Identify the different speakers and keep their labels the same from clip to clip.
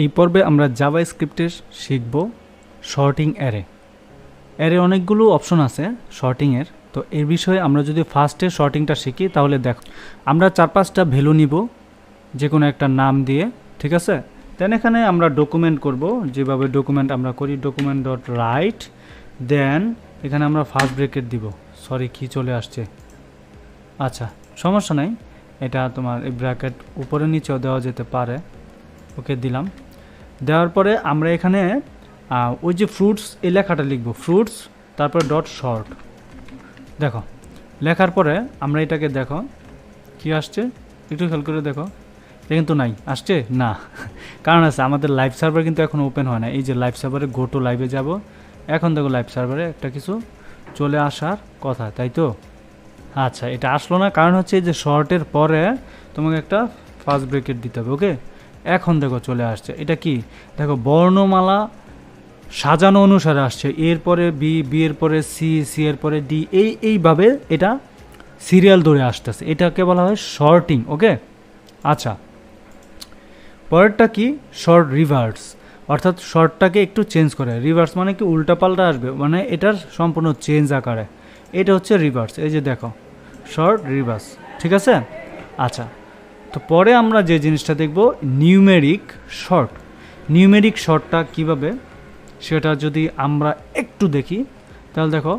Speaker 1: এই পর্বে আমরা জাভাস্ক্রিপ্টে শিখব শর্টিং অ্যারে। অ্যারে অনেকগুলো অপশন আছে শর্টিংয়ের, তো এর বিষয়ে আমরা যদি ফার্স্টে শর্টিংটা শিখি তাহলে দেখো আমরা 4-5টা ভ্যালু নিব যে কোনো একটা নাম দিয়ে, ঠিক আছে। দেন এখানে আমরা ডকুমেন্ট করব, যেভাবে ডকুমেন্ট আমরা করি ডকুমেন্ট ডট রাইট, দেন এখানে আমরা ফার্স্ট ব্রেকেট দিব। সরি কি চলে আসছে, আচ্ছা সমস্যা নাই, এটা তোমার এই ব্র্যাকেট উপরে নিচেও দেওয়া যেতে পারে। ওকে দিলাম, দেওয়ার পরে আমরা এখানে ওই যে ফ্রুটস এই লেখাটা লিখব, ফ্রুটস তারপর ডট শর্ট। দেখো লেখার পরে আমরা এটাকে দেখো কি আসছে, একটু খেয়াল করে দেখো, এটা কিন্তু নাই আসছে না, কারণ আছে আমাদের লাইভ সার্ভার কিন্তু এখন ওপেন হয় না। এই যে লাইভ সার্ভারে গো টু লাইভে যাব, এখন দেখো লাইভ সার্ভারে একটা কিছু চলে আসার কথা, তাই তো। আচ্ছা এটা আসলো না, কারণ হচ্ছে যে শর্টের পরে তোমাকে একটা ফার্স্ট ব্রেকেট দিতে হবে। ওকে এখন দেখো চলে আসছে, এটা কি দেখো বর্ণমালা সাজানো অনুসারে আসছে, এরপরে বি, বি এর পরে সি, সি এর পরে ডি, এইভাবে এটা সিরিয়াল ধরে আসতেছে, এটাকে বলা হয় শর্টিং। ওকে আচ্ছা পরেরটা কি শর্ট রিভার্স, অর্থাৎ শর্টটাকে একটু চেঞ্জ করে। রিভার্স মানে কি উল্টাপাল্টা আসবে, মানে এটার সম্পূর্ণ চেঞ্জ আকারে, এটা হচ্ছে রিভার্স। এই যে দেখো শর্ট রিভার্স, ঠিক আছে। আচ্ছা তো পরে আমরা যে জিনিসটা দেখব নিউমেরিক শর্ট। নিউমেরিক শর্টটা কিভাবে সেটা যদি আমরা একটু দেখি তাহলে দেখো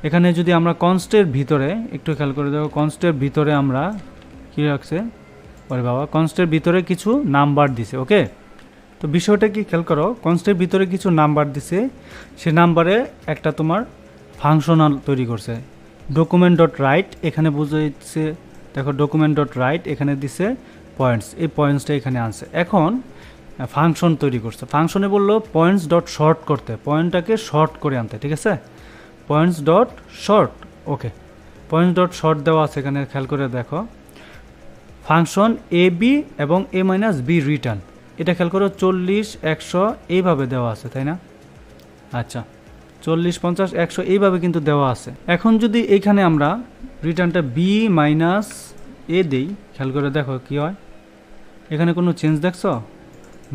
Speaker 1: এখানে যদি আমরা কনস্টের ভিতরে একটু খেয়াল করে দেখো, কনস্টের ভিতরে আমরা কী রাখছে, ওরে বাবা কনস্টের ভিতরে কিছু নাম্বার দিছে। ওকে তো বিষয়টা কি খেয়াল করো, কনস্টের ভিতরে কিছু নাম্বার দিছে, সে নাম্বারে একটা তোমার ফাংশনাল তৈরি করছে। ডকুমেন্ট ডট রাইট এখানে বুঝাইছে, দেখো ডকুমেন্ট ডট রাইট এখানে দিছে পয়েন্টস, এই পয়েন্টসটা এখানে আনছে। এখন ফাংশন তৈরি করছে, ফাংশনে বললো পয়েন্টস ডট শর্ট করতে, পয়েন্টটাকে শর্ট করে আনতে, ঠিক আছে। পয়েন্টস ডট শর্ট, ওকে পয়েন্টস ডট শর্ট দেওয়া আছে এখানে, খেয়াল করে দেখো ফাংশন এ বি এবং এ মাইনাস বি রিটার্ন, এটা খেয়াল করো 40, 100 এইভাবে দেওয়া আছে, তাই না। আচ্ছা 40, 50, 100 এইভাবে কিন্তু দেওয়া আছে। এখন যদি এইখানে আমরা রিটার্নটা বি মাইনাস এ দেই, খেয়াল করে দেখো কি হয়, এখানে কোনো চেঞ্জ দেখছো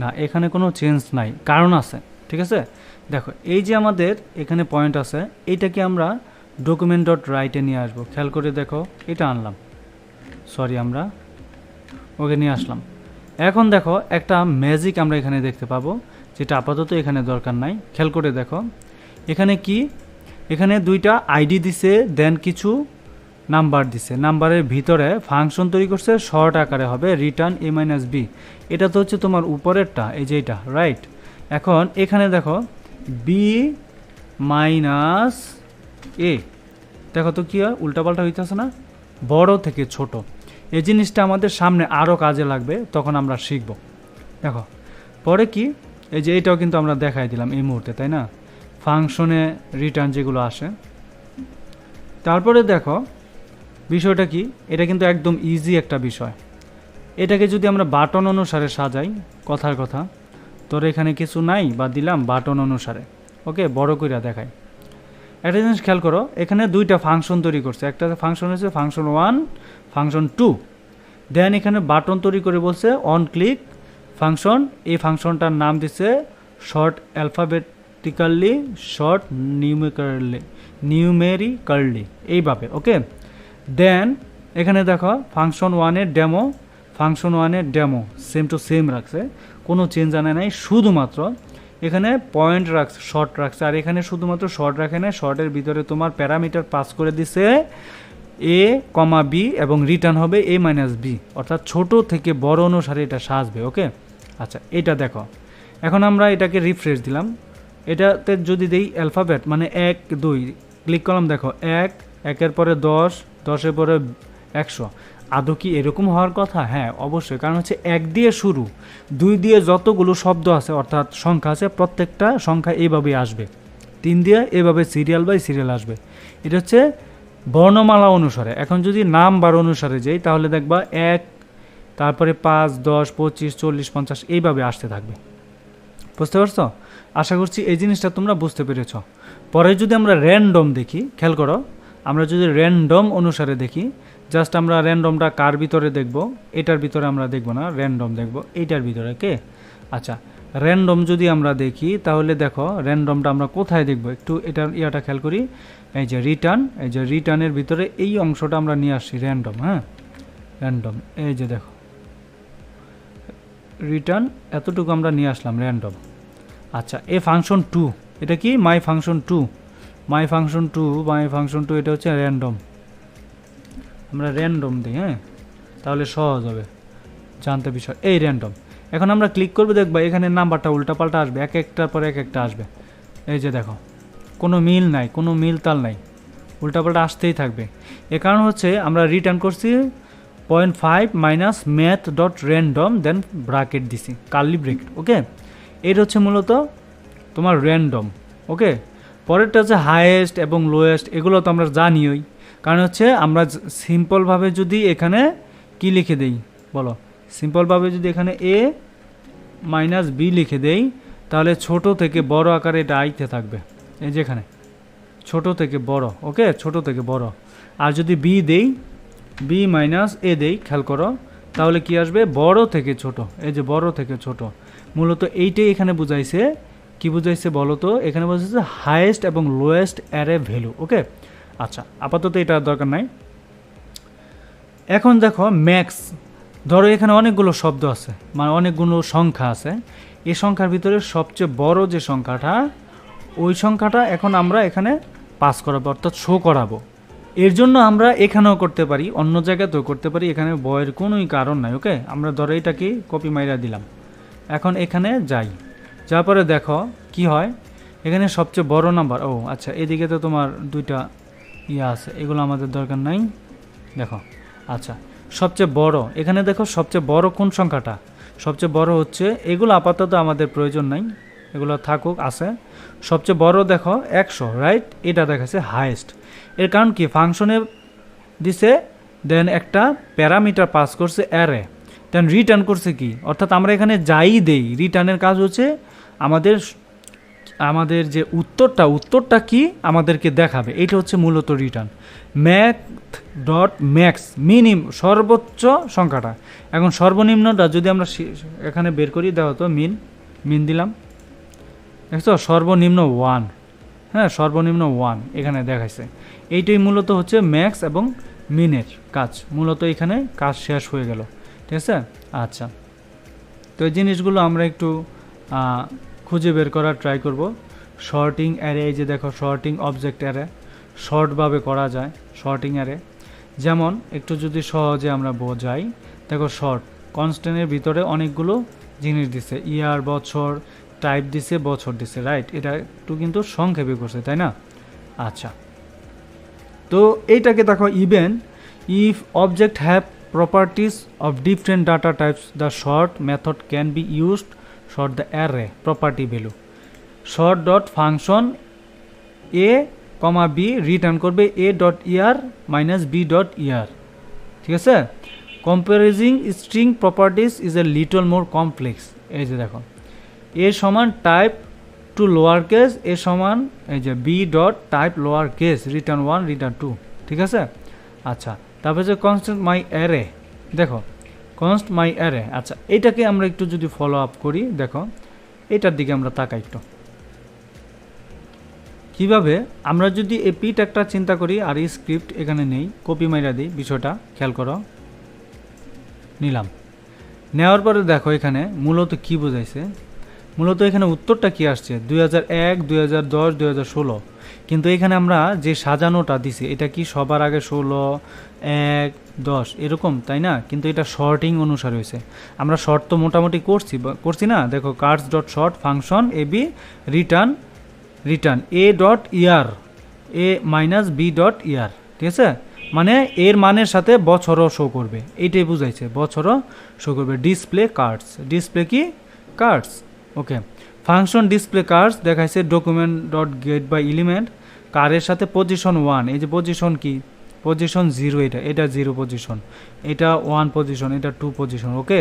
Speaker 1: না, এখানে কোনো চেঞ্জ নাই, কারণ আছে, ঠিক আছে। দেখো এই যে আমাদের এখানে পয়েন্ট আছে, এইটাকে আমরা ডকুমেন্ট ডট রাইটে নিয়ে আসবো, খেয়াল করে দেখো এটা আনলাম, সরি আমরা ওকে নিয়ে আসলাম। এখন দেখো একটা ম্যাজিক আমরা এখানে দেখতে পাবো, যেটা আপাতত এখানে দরকার নাই। খেয়াল করে দেখো এখানে কি, এখানে দুইটা আইডি দিছে, দেন কিছু নাম্বার দিছে, নাম্বারের ভিতরে ফাংশন তৈরি করছে, শর্ট আকারে হবে রিটার্ন এ মাইনাস বি, এটা তো হচ্ছে তোমার উপরেরটা, এই যে এটা রাইট। এখন এখানে দেখো বি মাইনাস এ, দেখো তো কি হয় উল্টাপাল্টা হইতেছে না, বড় থেকে ছোট। এই জিনিসটা আমাদের সামনে আরও কাজে লাগবে, তখন আমরা শিখব। দেখো পরে কি, এই যে এটাও কিন্তু আমরা দেখাই দিলাম এই মুহূর্তে, তাই না, ফাংশনে রিটার্ন যেগুলো আসে। তারপরে দেখো বিষয়টা কি, এটা কিন্তু একদম ইজি একটা বিষয়। এটাকে যদি আমরা বাটন অনুসারে সাজাই, কথার কথা তোর এখানে কিছু নাই বা দিলাম বাটন অনুসারে, ওকে বড় কইরা দেখাই। একটা জিনিস খেয়াল করো, এখানে দুইটা ফাংশন তৈরি করছে, একটা ফাংশন হচ্ছে ফাংশন 1, ফাংশন 2, দেন এখানে বাটন তৈরি করে বলছে অন ক্লিক ফাংশন, এই ফাংশনটার নাম দিছে শর্ট অ্যালফাবেটিক্যালি, শর্ট নিউমেরিক্যালি এইভাবে। ওকে দেন এখানে দেখো ফাংশন 1-এর ডেমো, ফাংশন 1-এর ডেমো সেম টু সেম রাখছে, কোনো চেঞ্জ আনে নাই, শুধুমাত্র এখানে পয়েন্ট রাখছে, শর্ট রাখছে, আর এখানে শুধুমাত্র শর্ট রাখে না, শর্টের ভিতরে তোমার প্যারামিটার পাস করে দিছে এ কমা বি এবং রিটার্ন হবে এ মাইনাস বি, অর্থাৎ ছোট থেকে বড় অনুসারে এটা সাজবে। ওকে আচ্ছা এটা দেখো, এখন আমরা এটাকে রিফ্রেশ দিলাম, এটাতে যদি দেই অ্যালফাবেট মানে 1, 2 ক্লিক করলাম, দেখো 1, 1-এর পরে 10, 10-এর পরে 100, আদৌ কি এরকম হওয়ার কথা? হ্যাঁ অবশ্যই, কারণ হচ্ছে 1 দিয়ে শুরু, 2 দিয়ে যতগুলো শব্দ আছে অর্থাৎ সংখ্যা আছে, প্রত্যেকটা সংখ্যা এইভাবেই আসবে, 3 দিয়ে এভাবে সিরিয়াল বাই সিরিয়াল আসবে, এটা হচ্ছে বর্ণমালা অনুসারে। এখন যদি নাম্বার অনুসারে যাই তাহলে দেখবা 1, তারপরে 5, 10, 25, 40, 50 এইভাবে আসতে থাকবে, বুঝতে পারছো? আশা করছি এই জিনিসটা তোমরা বুঝতে পেরেছ। পরে যদি আমরা র্যান্ডম দেখি, খেয়াল করো আমরা যদি র্যান্ডম অনুসারে দেখি, জাস্ট আমরা র্যান্ডমটা কার ভিতরে দেখব, এটার ভিতরে আমরা দেখব না, র্যান্ডম দেখব এইটার ভিতরে। কে আচ্ছা র্যান্ডম যদি আমরা দেখি তাহলে দেখো র্যান্ডমটা আমরা কোথায় দেখব, একটু ইয়াটা খেয়াল করি। এই যে রিটার্নের ভিতরে এই অংশটা আমরা নিয়ে আসছি র্যান্ডম। হ্যাঁ, র্যান্ডম, এই যে দেখো রিটার্ন এতটুকু আমরা নিয়ে আসলাম র্যান্ডম। আচ্ছা, এ ফাংশন 2, এটা কি মাই ফাংশন 2, এটা হচ্ছে র্যান্ডম। আমরা র্যান্ডম দিই, হ্যাঁ, তাহলে সহজ হবে জানতে বিষয়। এই র্যান্ডম, এখন আমরা ক্লিক করবো, দেখবা এখানে নাম্বারটা উল্টাপাল্টা আসবে, এক একটার পর এক একটা আসবে। এই যে দেখো কোনো মিল নাই, কোনো মিল তাল নাই, উল্টাপাল্টা আসতেই থাকবে। এ কারণ হচ্ছে আমরা রিটার্ন করছি 0.5 মাইনাস ম্যাথ ডট র্যান্ডম, দেন ব্র্যাকেট দিছি, কার্লি ব্রেকেট। ওকে, এটা হচ্ছে মূলত তোমার র্যান্ডম। ওকে, পরেরটা হচ্ছে হাইয়েস্ট এবং লোয়েস্ট, এগুলো তো আমরা জানিই। কারণ হচ্ছে আমরা সিম্পলভাবে যদি এখানে কি লিখে দেই বলো, সিম্পলভাবে যদি এখানে এ মাইনাস বি লিখে দেই তাহলে ছোট থেকে বড় আকারে এটা আইতে থাকবে, এই যেখানে ছোট থেকে বড়। ওকে, ছোট থেকে বড়। আর যদি বি দেই, বি মাইনাস এ দেই, খেয়াল করো তাহলে কি আসবে, বড় থেকে ছোট। এই যে বড় থেকে ছোট, মূলত এইটাই এখানে বুঝাইছে। কি বুঝাইছে বলো তো, এখানে বুঝাইছে হাইয়েস্ট এবং লোয়েস্ট অ্যারে ভ্যালু। ওকে, আচ্ছা, আপাতত এটা দরকার নাই। এখন দেখো ম্যাক্স, ধরো এখানে অনেকগুলো শব্দ আছে, মানে অনেকগুলো সংখ্যা আছে। এই সংখ্যার ভিতরে সবচেয়ে বড় যে সংখ্যাটা, ওই সংখ্যাটা এখন আমরা এখানে পাস করাবো, অর্থাৎ শো করাবো। এর জন্য আমরা এখানেও করতে পারি, অন্য জায়গাতেও করতে পারি, এখানে বয়ের কোনোই কারণ নাই। ওকে, আমরা ধরো এটাকে কপি মাইরা দিলাম। এখন এখানে যাই, যার পরে দেখো কি হয়, এখানে সবচেয়ে বড় নাম্বার। ও আচ্ছা, এদিকে তো তোমার দুইটা ইয়া আছে, এগুলো আমাদের দরকার নাই। দেখো, আচ্ছা, সবচেয়ে বড় এখানে দেখো, সবচেয়ে বড় কোন সংখ্যাটা, সবচেয়ে বড় হচ্ছে, এগুলো আপাতত আমাদের প্রয়োজন নাই, এগুলো থাকুক আছে। সবচেয়ে বড় দেখো 100, রাইট, এটা দেখাচ্ছে হাইয়েস্ট। এর কারণ কি, ফাংশনে দিছে, দেন একটা প্যারামিটার পাস করছে অ্যারে, দেন রিটার্ন করছে কি, অর্থাৎ আমরা এখানে যাই দেই, রিটার্নের কাজ হচ্ছে আমাদের যে উত্তরটা কি আমাদেরকে দেখাবে, এটা হচ্ছে মূলত রিটার্ন। ম্যাথ ডট ম্যাক্স, সর্বোচ্চ সংখ্যাটা। এখন সর্বনিম্নটা যদি আমরা এখানে বের করি, দেখো তো মিন দিলাম, দেখছো সর্বনিম্ন 1। হ্যাঁ, সর্বনিম্ন 1 এখানে দেখাইছে। এইটাই মূলত হচ্ছে ম্যাক্স এবং মিনের কাজ, মূলত এখানে কাজ শেষ হয়ে গেল। ঠিক আছে, আচ্ছা, তো এই জিনিসগুলো আমরা একটু খুঁজে বের করার ট্রাই করব। শর্টিং অ্যারে, এই যে দেখো শর্টিং অবজেক্ট অ্যারে শর্টভাবে করা যায়। শর্টিং অ্যারে যেমন একটু যদি সহজে আমরা বোঝাই, দেখো শর্ট কনস্ট্যান্টের ভিতরে অনেকগুলো জিনিস দিছে, ইয়ার, বছর, টাইপ দিছে, বছর দিছে, রাইট, এটা একটু কিন্তু সংক্ষেপে করছে, তাই না? আচ্ছা, তো এইটাকে দেখো even if object have properties of different data types, the sort method can be used sort the array property value. Sort dot function a comma b return করবে a dot year minus b dot year। ঠিক আছে, comparing string properties is a little more complex। এই যে দেখো a সমান type to lower case, a সমান এই যে b dot type lower case, return 1 return 2। ঠিক আছে, আচ্ছা, তারপরে যে কনস্ট্যান্ট মাই অ্যারে, দেখো কনস্ট মাই অ্যারে। আচ্ছা, এটাকে আমরা একটু যদি ফলো আপ করি, দেখো এটার দিকে আমরা তাকাই একটু, কিভাবে আমরা যদি এই পিট একটা চিন্তা করি আর এই স্ক্রিপ্ট এখানে নেই, কপি মাইরা দিই, বিষয়টা খেয়াল করো, নিলাম, নেওয়ার পরে দেখো এখানে মূলত কি বোঝাইছে, মূলত এখানে উত্তরটা কি আসছে 2001, 2010, 2016, কিন্তু এখানে আমরা যে সাজানোটা দিছি এটা কি সবার আগে 16, 1, 10 এরকম, তাই না? কিন্তু এটা শর্টিং অনুসারে হয়েছে। আমরা শর্ট তো মোটামুটি করছি না, দেখো cars dot sort function a b return a dot year a minus b dot year. ঠিক আছে, মানে এর মানের সাথে বছরও শো করবে, এইটাই বুঝাইছে, বছরও শো করবে। ডিসপ্লে কি cards. Okay, function display cards দেখাইছে document dot get by element, কারের সাথে পজিশন 1, এই যে পজিশন কি, পজিশন 0, এটা 0 পজিশন, এটা 1 পজিশন, এটা 2 পজিশন। ওকে,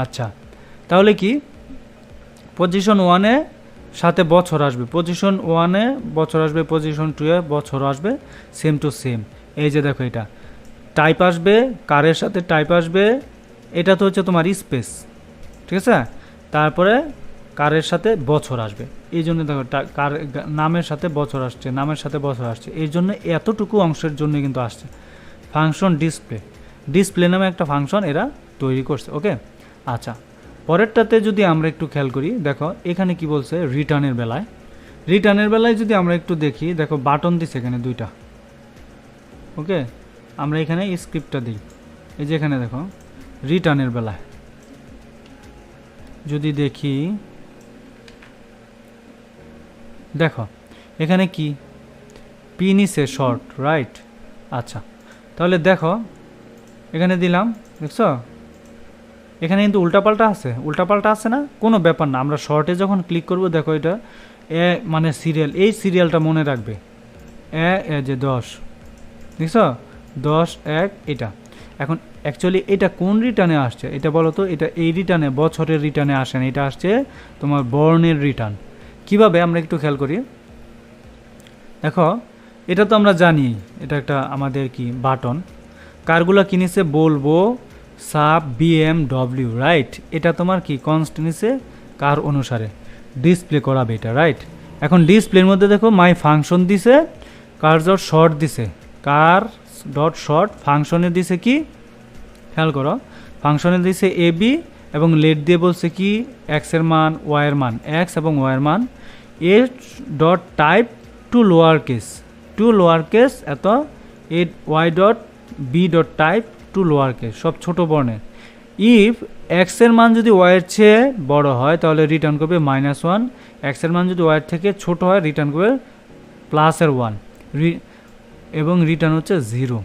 Speaker 1: আচ্ছা, তাহলে কি পজিশন 1-এ সাথে বছর আসবে, পজিশন 1-এ বছর আসবে, পজিশন 2-এ বছর আসবে, সেম টু সেম। এই যে দেখো এটা টাইপ আসবে, কারের সাথে টাইপ আসবে, এটা তো হচ্ছে তোমার স্পেস। ঠিক আছে, তারপরে কারের সাথে বছর আসবে, এই জন্য দেখো কার নামের সাথে বছর আসছে, নামের সাথে বছর আসছে, এই জন্য এতটুকু অংশের জন্য কিন্তু আসছে। ফাংশন ডিসপ্লে নামে একটা ফাংশন এরা তৈরি করছে। ওকে, আচ্ছা, পরেরটাতে যদি আমরা একটু খেয়াল করি, দেখো এখানে কি বলছে রিটার্নের বেলায় যদি আমরা একটু দেখি, দেখো বাটন দিছে এখানে দুইটা। ওকে, আমরা এখানে স্ক্রিপ্টটা দিই, এই যে এখানে দেখো রিটার্নের বেলায় যদি দেখি, দেখো এখানে কি পি নিছে শর্ট, রাইট। আচ্ছা, তাহলে দেখো এখানে দিলাম, দেখছো এখানে কিন্তু উল্টাপাল্টা আছে না, কোনো ব্যাপার না। আমরা শর্টে যখন ক্লিক করব, দেখো এটা এ মানে সিরিয়াল, এই সিরিয়ালটা মনে রাখবে, এ যে 10, দেখছো 10 1 এটা। এখন অ্যাকচুয়ালি এটা কোন রিটার্নে আসছে এটা বলো তো, এটা এই রিটার্নে, বছরের রিটার্নে আসে না, এটা আসছে তোমার বর্ণের রিটার্ন। কিভাবে আমরা একটু খেয়াল করি, দেখো এটা তো আমরা জানি, এটা একটা আমাদের কি বাটন, কারগুলো কিনেছে বলবো সাব BMW, রাইট। এটা তোমার কি কনস্ট নিছে কার অনুসারে ডিসপ্লে করাবে এটা, রাইট। এখন ডিসপ্লের মধ্যে দেখো মাই ফাংশন দিছে, কার ডট শর্ট দিছে, কার ডট শর্ট ফাংশনে দিছে কি, খেয়াল করো, ফাংশনে দিছে AB এবং লেট দিয়ে বলছে কি এক্সের মান, ওয়াইয়ের মান, এক্স এবং ওয়াইয়ের মান, a dot type to lower case এত, a y dot b dot type to lower case, সব ছোট বর্ণের। ইফ এক্সের মান যদি ওয়াইয়ের চেয়ে বড় হয় তাহলে রিটার্ন করবে -1, এক্সের মান যদি ওয়াইয়ের থেকে ছোট হয় রিটার্ন করবে +1 এবং রিটার্ন হচ্ছে 0,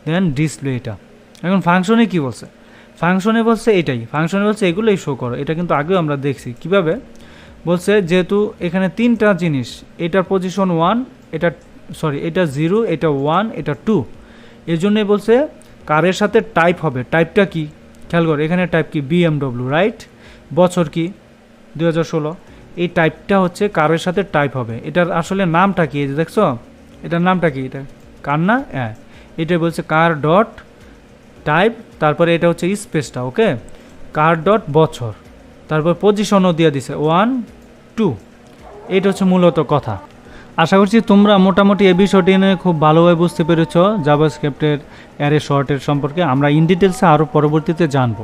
Speaker 1: দেন ডিসপ্লে এটা। এখন ফাংশনে কি বলছে, ফাংশনে বলছে এটাই, ফাংশনে বলছে এগুলোই শো করো। এটা কিন্তু আগেও আমরা দেখছি কিভাবে বলছে, যেহেতু এখানে তিনটা জিনিস, এটার পজিশন 1, এটা 0, এটা 1, এটা 2, এর জন্যই বলছে কারের সাথে টাইপ হবে। টাইপটা কি খেয়াল করো, এখানে টাইপ কি BMW, রাইট। বছর কি 2016, এই টাইপটা হচ্ছে কারের সাথে টাইপ হবে। এটার আসলে নামটা কি, এই যে দেখছো এটার নামটা কি, এটা কার না, হ্যাঁ, এটা বলছে কার ডট টাইপ, তারপরে এটা হচ্ছে স্পেসটা, ওকে, কার ডট বছর, তারপর পজিশনও দিয়ে দিছে 1 2, এটা হচ্ছে মূলত কথা। আশা করছি তোমরা মোটামুটি এই বিষয়টি নিয়ে খুব ভালোভাবে বুঝতে পেরেছ জাভাস্ক্রিপ্টের অ্যারে শর্টের সম্পর্কে। আমরা ইন ডিটেলসে আরও পরবর্তীতে জানবো।